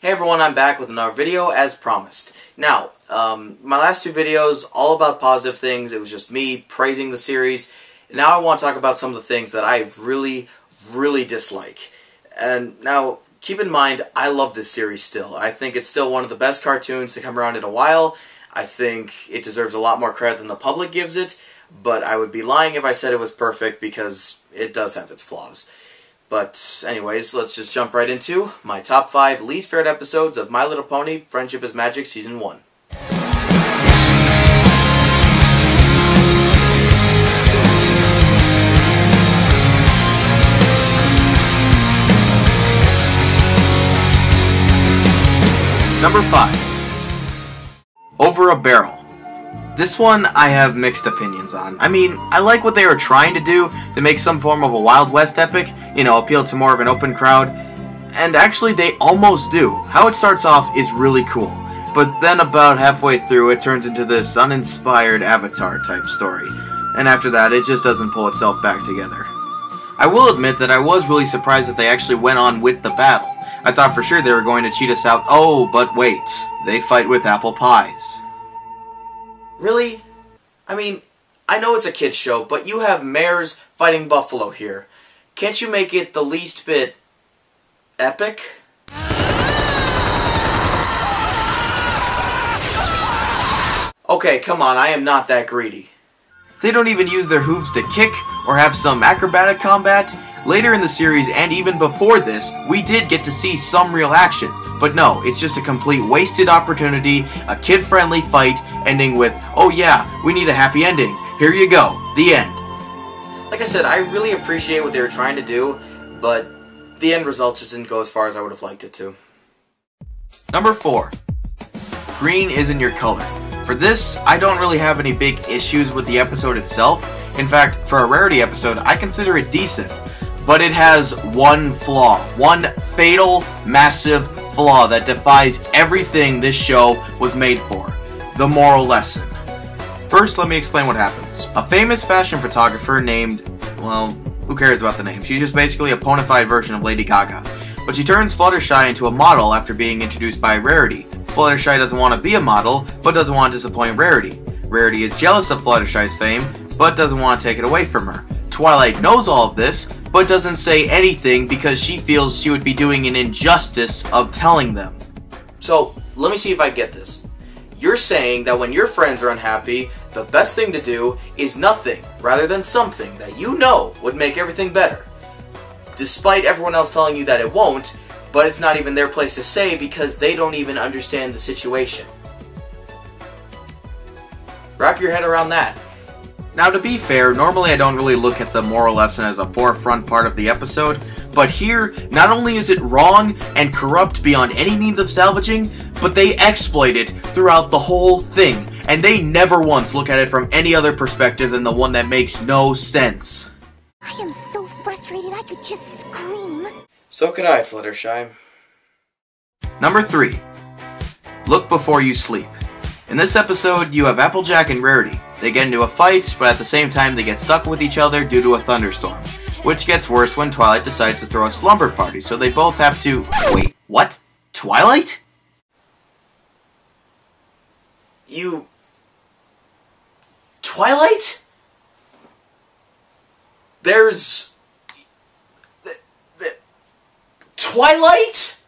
Hey everyone, I'm back with another video as promised. Now, my last two videos, all about positive things. It was just me praising the series. Now I want to talk about some of the things that I really dislike. And now, keep in mind, I love this series still. I think it's still one of the best cartoons to come around in a while. I think it deserves a lot more credit than the public gives it, but I would be lying if I said it was perfect because it does have its flaws. But anyways, let's just jump right into my top 5 least favorite episodes of My Little Pony Friendship is Magic Season 1. Number 5. Over a Barrel. This one I have mixed opinions on. I mean, I like what they were trying to do to make some form of a Wild West epic, you know, appeal to more of an open crowd, and actually they almost do. How it starts off is really cool, but then about halfway through it turns into this uninspired Avatar type story, and after that it just doesn't pull itself back together. I will admit that I was really surprised that they actually went on with the battle. I thought for sure they were going to cheat us out. Oh, but wait, they fight with apple pies. Really? I mean, I know it's a kid's show, but you have mares fighting buffalo here. Can't you make it the least bit epic? Okay, come on, I am not that greedy. They don't even use their hooves to kick or have some acrobatic combat. Later in the series, and even before this, we did get to see some real action. But no, it's just a complete wasted opportunity, a kid-friendly fight, ending with, oh yeah, we need a happy ending. Here you go. The end. Like I said, I really appreciate what they were trying to do, but the end result just didn't go as far as I would have liked it to. Number 4. Green isn't your color. For this, I don't really have any big issues with the episode itself. In fact, for a Rarity episode, I consider it decent. But it has one flaw. One fatal, massive flaw that defies everything this show was made for. The moral lesson. First, let me explain what happens. A famous fashion photographer named, well, who cares about the name? She's just basically a ponified version of Lady Gaga. But she turns Fluttershy into a model after being introduced by Rarity. Fluttershy doesn't want to be a model, but doesn't want to disappoint Rarity. Rarity is jealous of Fluttershy's fame, but doesn't want to take it away from her. Twilight knows all of this, but doesn't say anything because she feels she would be doing an injustice of telling them. So, let me see if I get this. You're saying that when your friends are unhappy, the best thing to do is nothing rather than something that you know would make everything better. Despite everyone else telling you that it won't, but it's not even their place to say because they don't even understand the situation. Wrap your head around that. Now, to be fair, normally I don't really look at the moral lesson as a forefront part of the episode, but here, not only is it wrong and corrupt beyond any means of salvaging, but they exploit it throughout the whole thing, and they never once look at it from any other perspective than the one that makes no sense. I am so frustrated I could just scream. So could I, Fluttershy. Number 3. Look before you sleep. In this episode, you have Applejack and Rarity. They get into a fight, but at the same time they get stuck with each other due to a thunderstorm. Which gets worse when Twilight decides to throw a slumber party, so they both have to... Wait, what? Twilight? You... Twilight? There's... Twilight?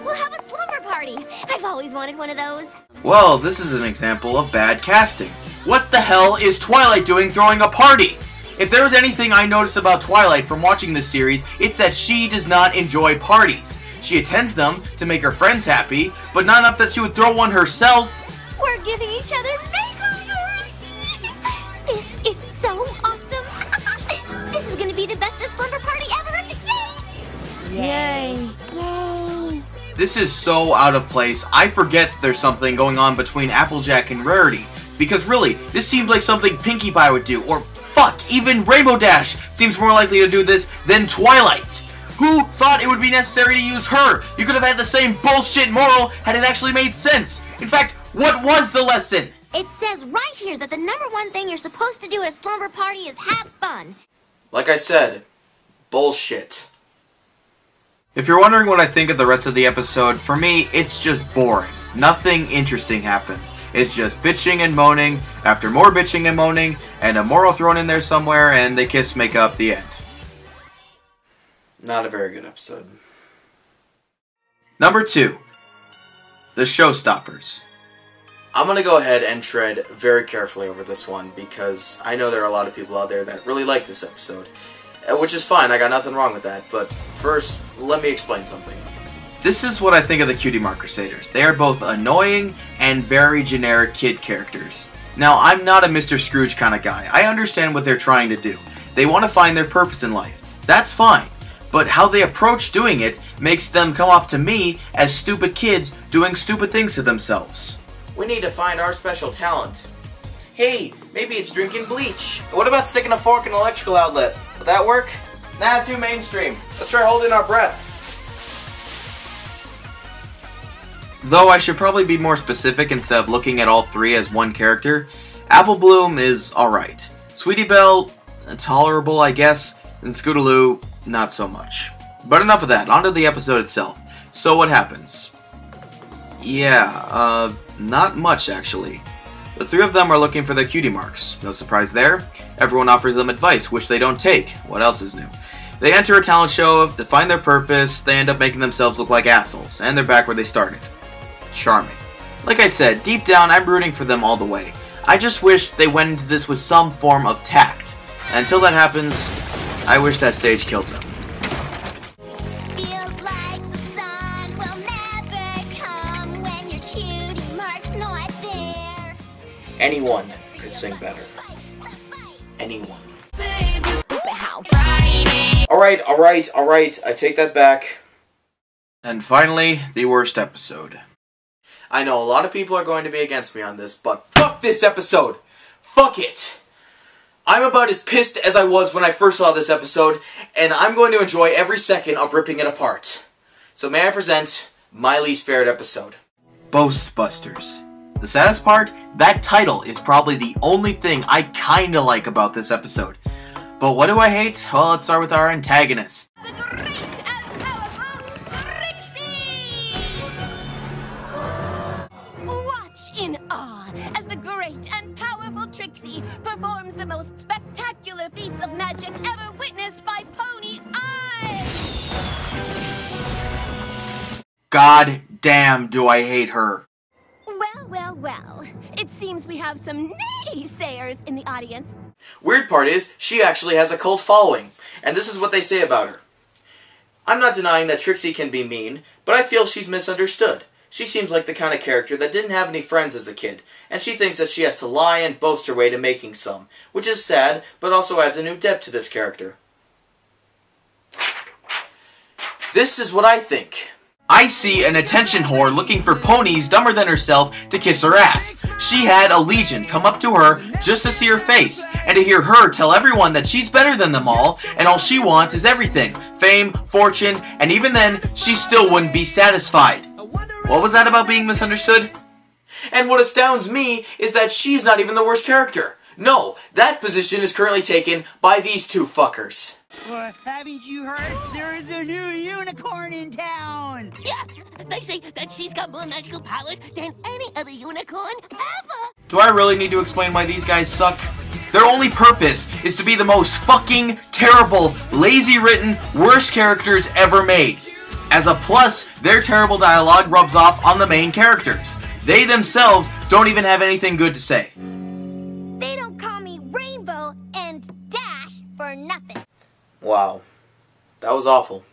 We'll have a slumber party. I've always wanted one of those. Well, this is an example of bad casting. What the hell is Twilight doing throwing a party? If there was anything I noticed about Twilight from watching this series, it's that she does not enjoy parties. She attends them to make her friends happy, but not enough that she would throw one herself. We're giving each other makeovers. This is so awesome. This is gonna be the bestest slumber party ever. Yay! Yay! Yay! This is so out of place, I forget there's something going on between Applejack and Rarity. Because really, this seems like something Pinkie Pie would do, or fuck, even Rainbow Dash seems more likely to do this than Twilight. Who thought it would be necessary to use her? You could have had the same bullshit moral had it actually made sense. In fact, what was the lesson? It says right here that the #1 thing you're supposed to do at a slumber party is have fun. Like I said, bullshit. If you're wondering what I think of the rest of the episode, for me, it's just boring. Nothing interesting happens. It's just bitching and moaning, after more bitching and moaning, and a moral thrown in there somewhere, and they kiss, make up, the end. Not a very good episode. Number 2. The Showstoppers. I'm going to go ahead and tread very carefully over this one, because I know there are a lot of people out there that really like this episode. Which is fine, I got nothing wrong with that, but first, let me explain something. This is what I think of the Cutie Mark Crusaders. They are both annoying and very generic kid characters. Now, I'm not a Mr. Scrooge kind of guy. I understand what they're trying to do. They want to find their purpose in life. That's fine. But how they approach doing it makes them come off to me as stupid kids doing stupid things to themselves. We need to find our special talent. Hey, maybe it's drinking bleach. What about sticking a fork in an electrical outlet? Would that work? Nah, too mainstream. Let's try holding our breath. Though I should probably be more specific instead of looking at all three as one character, Apple Bloom is alright. Sweetie Belle, tolerable I guess, and Scootaloo, not so much. But enough of that, onto the episode itself. So what happens? Yeah, not much actually. The three of them are looking for their cutie marks. No surprise there. Everyone offers them advice, which they don't take. What else is new? They enter a talent show, to find their purpose, they end up making themselves look like assholes, and they're back where they started. Charming. Like I said, deep down I'm rooting for them all the way. I just wish they went into this with some form of tact. And until that happens, I wish that stage killed them. Feels like the sun will never come when your cutie mark's not there. Anyone could sing better. Anyone. Alright, I take that back. And finally, the worst episode. I know a lot of people are going to be against me on this, but fuck this episode! Fuck it! I'm about as pissed as I was when I first saw this episode, and I'm going to enjoy every second of ripping it apart. So may I present my least favorite episode. Boastbusters. The saddest part, that title is probably the only thing I kinda like about this episode. But what do I hate? Well, let's start with our antagonist. The great and powerful Trixie! Watch in awe as the great and powerful Trixie performs the most spectacular feats of magic ever witnessed by Pony Eyes! God damn, do I hate her. Well. It seems we have some naysayers in the audience. Weird part is, she actually has a cult following, and this is what they say about her. I'm not denying that Trixie can be mean, but I feel she's misunderstood. She seems like the kind of character that didn't have any friends as a kid, and she thinks that she has to lie and boast her way to making some, which is sad, but also adds a new depth to this character. This is what I think. I see an attention whore looking for ponies dumber than herself to kiss her ass. She had a legion come up to her just to see her face, and to hear her tell everyone that she's better than them all, and all she wants is everything. Fame, fortune, and even then, she still wouldn't be satisfied. What was that about being misunderstood? And what astounds me is that she's not even the worst character. No, that position is currently taken by these two fuckers. Haven't you heard? There is a new unicorn in town! Yeah, they say that she's got more magical powers than any other unicorn ever! Do I really need to explain why these guys suck? Their only purpose is to be the most fucking terrible, lazy-written, worst characters ever made. As a plus, their terrible dialogue rubs off on the main characters. They themselves don't even have anything good to say. They don't call me Rainbow and Dash for nothing. Wow. That was awful.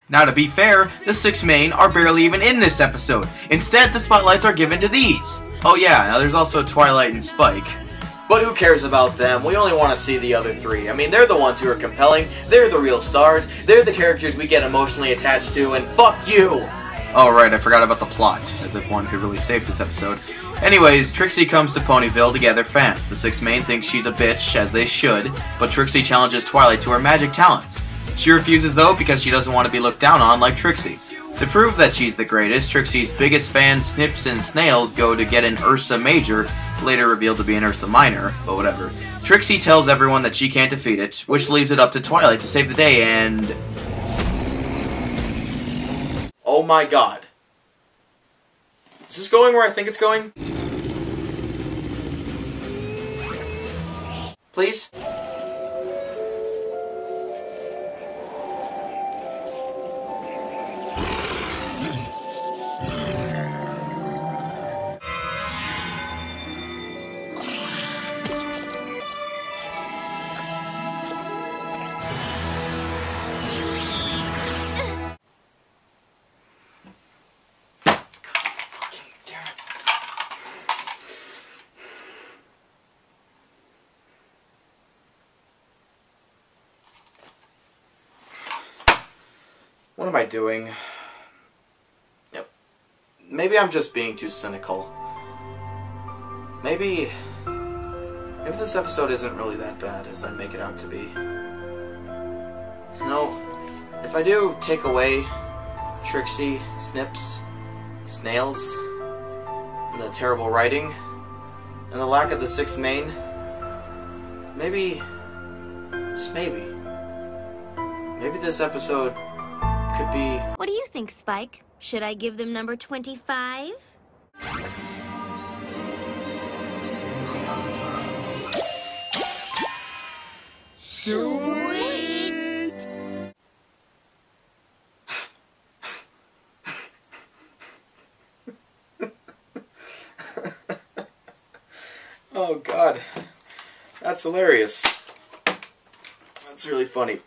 Now to be fair, the six main are barely even in this episode. Instead, the spotlights are given to these. Oh yeah, now there's also Twilight and Spike. But who cares about them? We only want to see the other three. I mean, they're the ones who are compelling, they're the real stars, they're the characters we get emotionally attached to, and fuck you! Oh right, I forgot about the plot, as if one could really save this episode. Anyways, Trixie comes to Ponyville to gather fans. The six main think she's a bitch, as they should, but Trixie challenges Twilight to her magic talents. She refuses though because she doesn't want to be looked down on like Trixie. To prove that she's the greatest, Trixie's biggest fans, Snips and Snails, go to get an Ursa Major, later revealed to be an Ursa Minor, but whatever. Trixie tells everyone that she can't defeat it, which leaves it up to Twilight to save the day, and... my god. Is this going where I think it's going? Please? What am I doing? Yep. Maybe I'm just being too cynical. Maybe this episode isn't really that bad as I make it out to be. You know, if I do take away Trixie, Snips, Snails, and the terrible writing, and the lack of the sixth main, maybe, just maybe this episode could be... What do you think, Spike? Should I give them number 25? Sweet! Oh god. That's hilarious. That's really funny.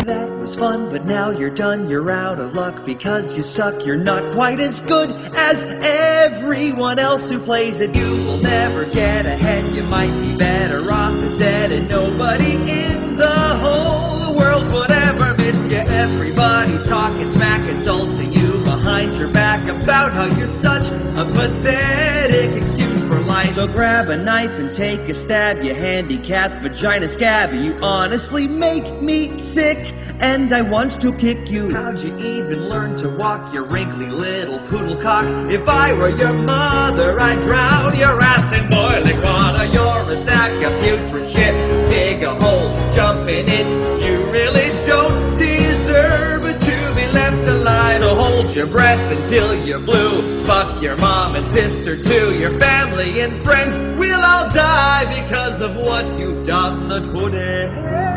That was fun, but now you're done. You're out of luck because you suck. You're not quite as good as everyone else who plays it. You will never get ahead. You might be better off as dead, and nobody in the whole world would ever miss you. Everybody's talking smack, insulting you behind your back about how you're such a pathetic excuse for life. So grab a knife and take a stab, you handicapped vagina scab. You honestly make me sick, and I want to kick you. How'd you even learn to walk, you wrinkly little poodle cock? If I were your mother, I'd drown your ass in boiling water. You're a sack of putrid shit. Dig a hole, jump in it. You really don't deserve to be left alive. So hold your breath until you're blue. Fuck your mom and sister too. Your family and friends will all die because of what you've done today.